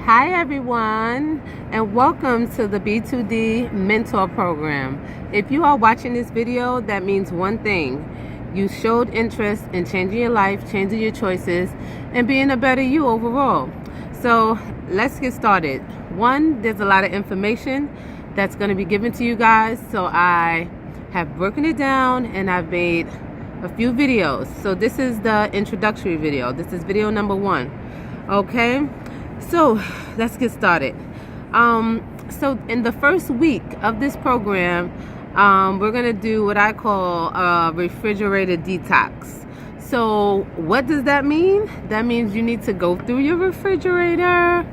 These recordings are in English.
Hi everyone, and welcome to the B2D Mentor Program. If you are watching this video, that means one thing. You showed interest in changing your life, changing your choices, and being a better you overall. So let's get started. One, there's a lot of information that's going to be given to you guys. So I have broken it down and I've made a few videos. So this is the introductory video. This is video number 1. Okay. So let's get started. So in the first week of this program, we're gonna do what I call a refrigerator detox. So what does that mean? That means you need to go through your refrigerator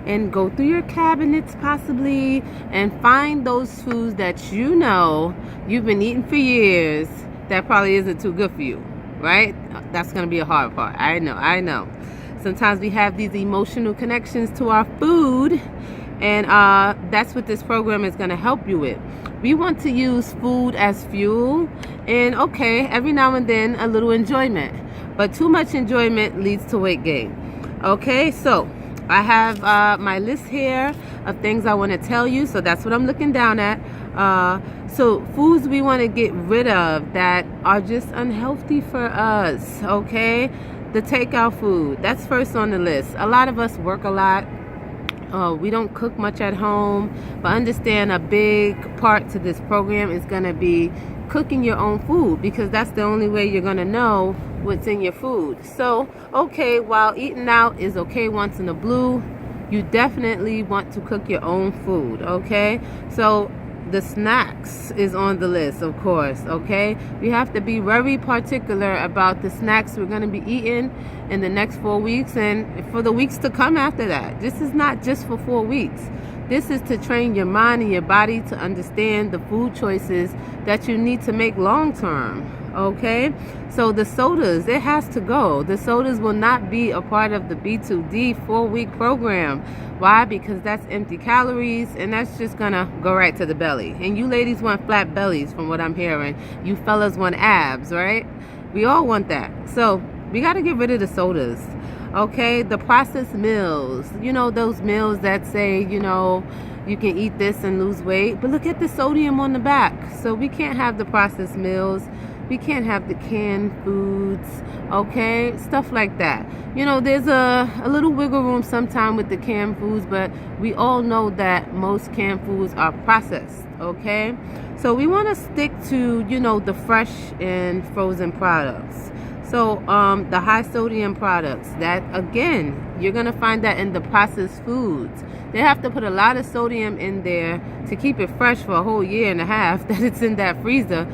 and go through your cabinets possibly and find those foods that you know you've been eating for years that probably isn't too good for you, right? That's gonna be a hard part. I know. Sometimes we have these emotional connections to our food, and that's what this program is going to help you with. We want to use food as fuel, and okay, every now and then a little enjoyment, but too much enjoyment leads to weight gain. Okay, so I have my list here of things I want to tell you, so that's what I'm looking down at. So foods we want to get rid of that are just unhealthy for us, okay? The takeout food, that's first on the list. A lot of us work a lot. We don't cook much at home, but understand a big part to this program is going to be cooking your own food, because that's the only way you're going to know what's in your food. So, okay, while eating out is okay once in a blue, you definitely want to cook your own food, okay? So the snacks is on the list, of course, okay? We have to be very particular about the snacks we're going to be eating in the next 4 weeks and for the weeks to come after that. This is not just for 4 weeks. This is to train your mind and your body to understand the food choices that you need to make long term, okay? So the sodas, it has to go. The sodas will not be a part of the B2D 4-week program. Why? Because that's empty calories, and that's just gonna go right to the belly. And you ladies want flat bellies from what I'm hearing. You fellas want abs, right? We all want that. So we got to get rid of the sodas, okay? The processed meals, you know, those meals that say, you know, you can eat this and lose weight, but look at the sodium on the back. So we can't have the processed meals. We can't have the canned foods, okay? Stuff like that. You know, there's a little wiggle room sometime with the canned foods, but we all know that most canned foods are processed, okay? So we want to stick to, you know, the fresh and frozen products. So the high sodium products, that again, you're going to find that in the processed foods. They have to put a lot of sodium in there to keep it fresh for a whole year and a half that it's in that freezer,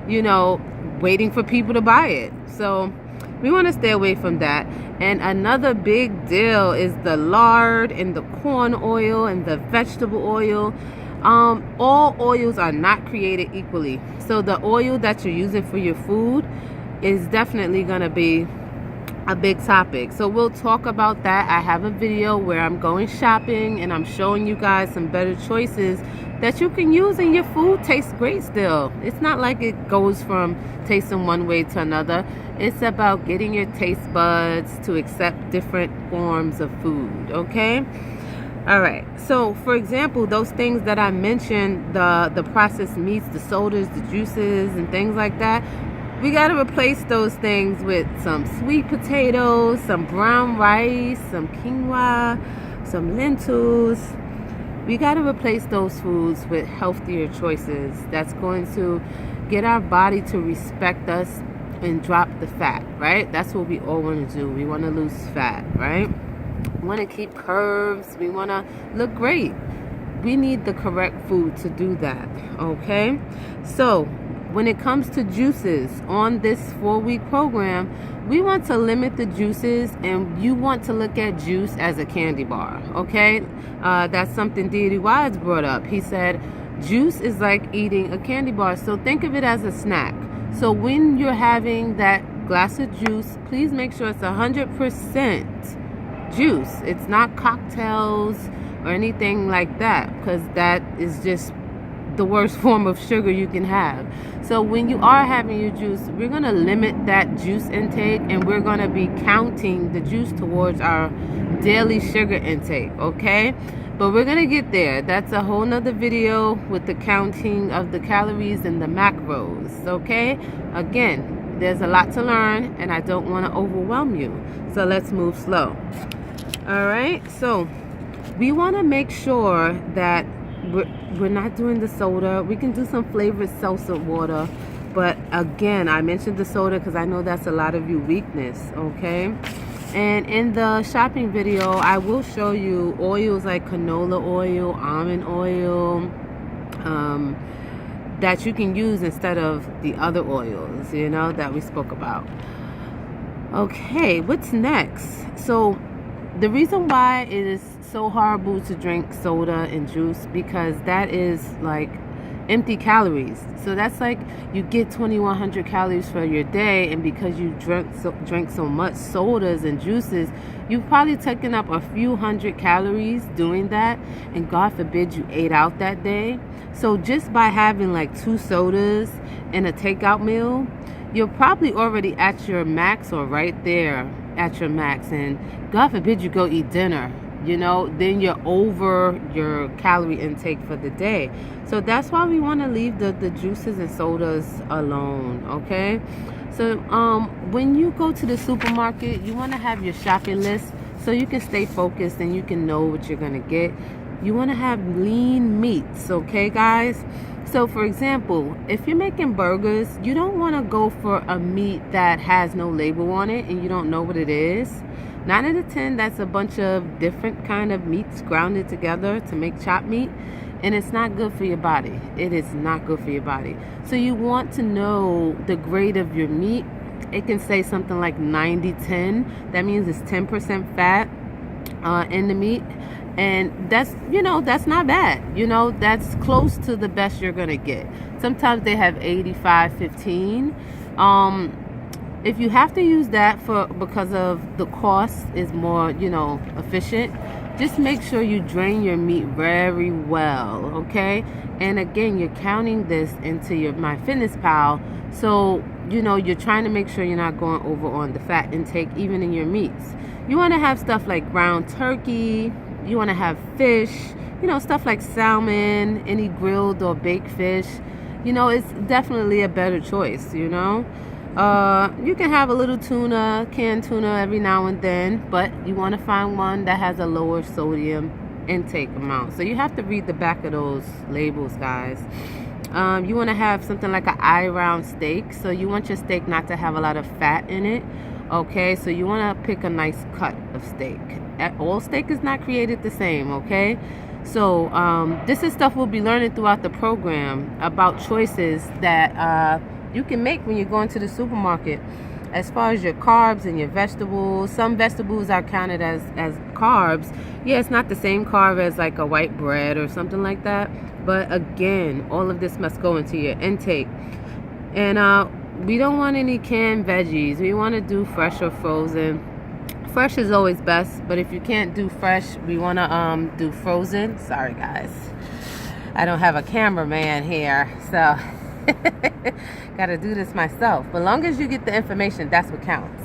you know, waiting for people to buy it. So we want to stay away from that. And another big deal is the lard and the corn oil and the vegetable oil. All oils are not created equally. So the oil that you're using for your food is definitely going to be a big topic. So we'll talk about that. I have a video where I'm going shopping and I'm showing you guys some better choices that you can use, and your food tastes great still. It's not like it goes from tasting one way to another. It's about getting your taste buds to accept different forms of food, okay? All right. So for example, those things that I mentioned, the processed meats, the sodas, the juices, and things like that, we got to replace those things with some sweet potatoes, some brown rice, some quinoa, some lentils. We got to replace those foods with healthier choices that's going to get our body to respect us and drop the fat, right? That's what we all want to do. We want to lose fat, right? We want to keep curves. We want to look great. We need the correct food to do that, okay? So when it comes to juices on this 4-week program, we want to limit the juices, and you want to look at juice as a candy bar, okay? That's something D.D. Wise brought up. He said juice is like eating a candy bar. So think of it as a snack. So when you're having that glass of juice, please make sure it's 100% juice. It's not cocktails or anything like that, because that is just the worst form of sugar you can have. So when you are having your juice, we're going to limit that juice intake, and we're going to be counting the juice towards our daily sugar intake, okay? But we're going to get there. That's a whole nother video with the counting of the calories and the macros, okay? Again, there's a lot to learn, and I don't want to overwhelm you. So let's move slow. All right, so we want to make sure that we're not doing the soda. We can do some flavored seltzer water, but again, I mentioned the soda because I know that's a lot of you weakness, okay? And in the shopping video, I will show you oils like canola oil, almond oil, that you can use instead of the other oils, you know, that we spoke about. Okay, what's next? So the reason why it is so horrible to drink soda and juice, because that is like empty calories. So that's like you get 2,100 calories for your day, and because you drink so much sodas and juices, you've probably taken up a few hundred calories doing that, and God forbid you ate out that day. So just by having like 2 sodas and a takeout meal, you're probably already at your max or right there at your max, and God forbid you go eat dinner, you know, then you're over your calorie intake for the day. So that's why we want to leave the juices and sodas alone, okay? So when you go to the supermarket, you want to have your shopping list so you can stay focused and you can know what you're going to get. You want to have lean meats, okay, guys? So for example, if you're making burgers, you don't want to go for a meat that has no label on it and you don't know what it is. 9 out of 10, that's a bunch of different kind of meats grounded together to make chopped meat, and it's not good for your body. It is not good for your body. So you want to know the grade of your meat. It can say something like 90-10. That means it's 10% fat in the meat. And that's, you know, that's not bad. You know, that's close to the best you're going to get. Sometimes they have 85-15. If you have to use that because of the cost is more, you know, efficient, just make sure you drain your meat very well, okay? And again, you're counting this into your MyFitnessPal. So, you know, you're trying to make sure you're not going over on the fat intake, even in your meats. You want to have stuff like ground turkey. You want to have fish, you know, stuff like salmon, any grilled or baked fish. You know, it's definitely a better choice, you know. You can have a little tuna, canned tuna every now and then, but you want to find one that has a lower sodium intake amount. So you have to read the back of those labels, guys. You want to have something like an eye round steak. So you want your steak not to have a lot of fat in it. Okay, so you want to pick a nice cut of steak. All steak is not created the same, okay? So this is stuff we'll be learning throughout the program about choices that you can make when you're going to the supermarket. As far as your carbs and your vegetables, some vegetables are counted as carbs. Yeah, it's not the same carb as like a white bread or something like that. But again, all of this must go into your intake. And we don't want any canned veggies. We want to do fresh or frozen. Fresh is always best, but if you can't do fresh, we want to do frozen. Sorry, guys. I don't have a cameraman here, so gotta do this myself. But long as you get the information, that's what counts.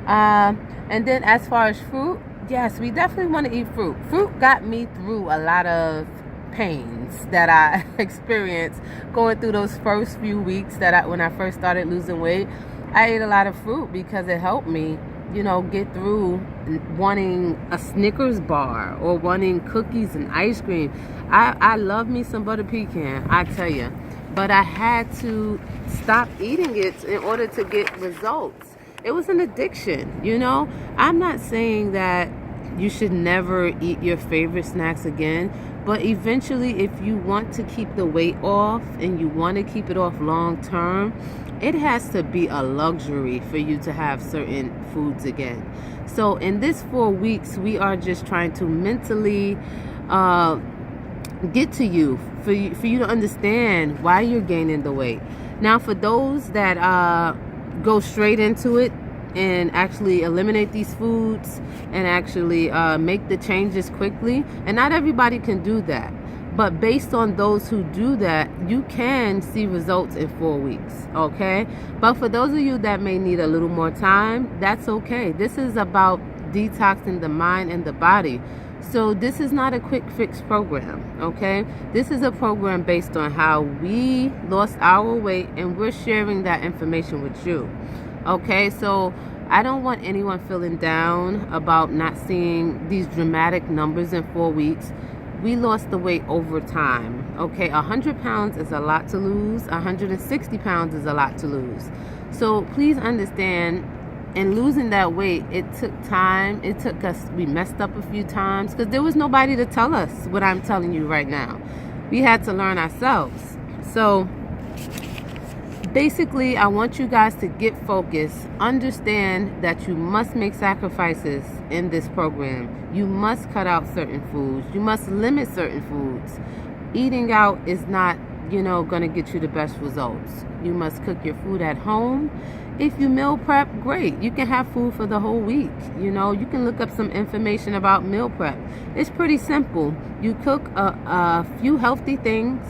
And then as far as fruit, yes, we definitely want to eat fruit. Fruit got me through a lot of pains that I experienced going through those first few weeks when I first started losing weight. I ate a lot of fruit because it helped me, you know, get through wanting a Snickers bar or wanting cookies and ice cream. I love me some butter pecan, I tell you. But I had to stop eating it in order to get results. It was an addiction, you know. I'm not saying that you should never eat your favorite snacks again, but eventually if you want to keep the weight off and you want to keep it off long term, it has to be a luxury for you to have certain foods again. So in this 4 weeks, we are just trying to mentally get to you, for you to understand why you're gaining the weight. Now, for those that go straight into it and actually eliminate these foods and actually make the changes quickly, and not everybody can do that. But based on those who do that, you can see results in 4 weeks, okay? But for those of you that may need a little more time, that's okay. This is about detoxing the mind and the body. So this is not a quick fix program, okay? This is a program based on how we lost our weight, and we're sharing that information with you, okay? So I don't want anyone feeling down about not seeing these dramatic numbers in 4 weeks. We lost the weight over time, okay? 100 pounds is a lot to lose. 160 pounds is a lot to lose. So please understand, in losing that weight, it took time. It took us, we messed up a few times because there was nobody to tell us what I'm telling you right now. We had to learn ourselves. So basically, I want you guys to get focused. Understand that you must make sacrifices in this program. You must cut out certain foods. You must limit certain foods. Eating out is not, going to get you the best results. You must cook your food at home. If you meal prep, great. You can have food for the whole week. You can look up some information about meal prep. It's pretty simple. You cook a few healthy things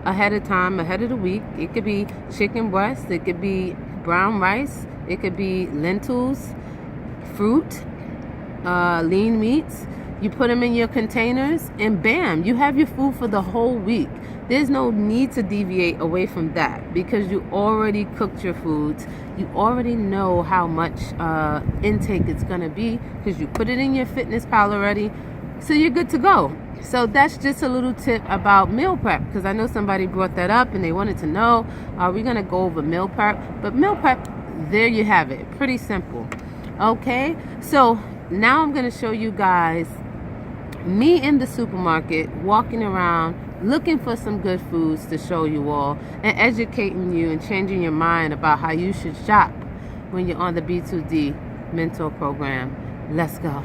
ahead of time, ahead of the week. It could be chicken breast, it could be brown rice, it could be lentils, fruit, lean meats. You put them in your containers and bam, you have your food for the whole week. There's no need to deviate away from that because you already cooked your foods. You already know how much intake it's going to be because you put it in your fitness pal already. So you're good to go. So that's just a little tip about meal prep, because I know somebody brought that up and they wanted to know, are we going to go over meal prep? But meal prep, there you have it. Pretty simple. Okay, so now I'm going to show you guys me in the supermarket walking around looking for some good foods to show you all and educating you and changing your mind about how you should shop when you're on the B2D Mentor Program. Let's go.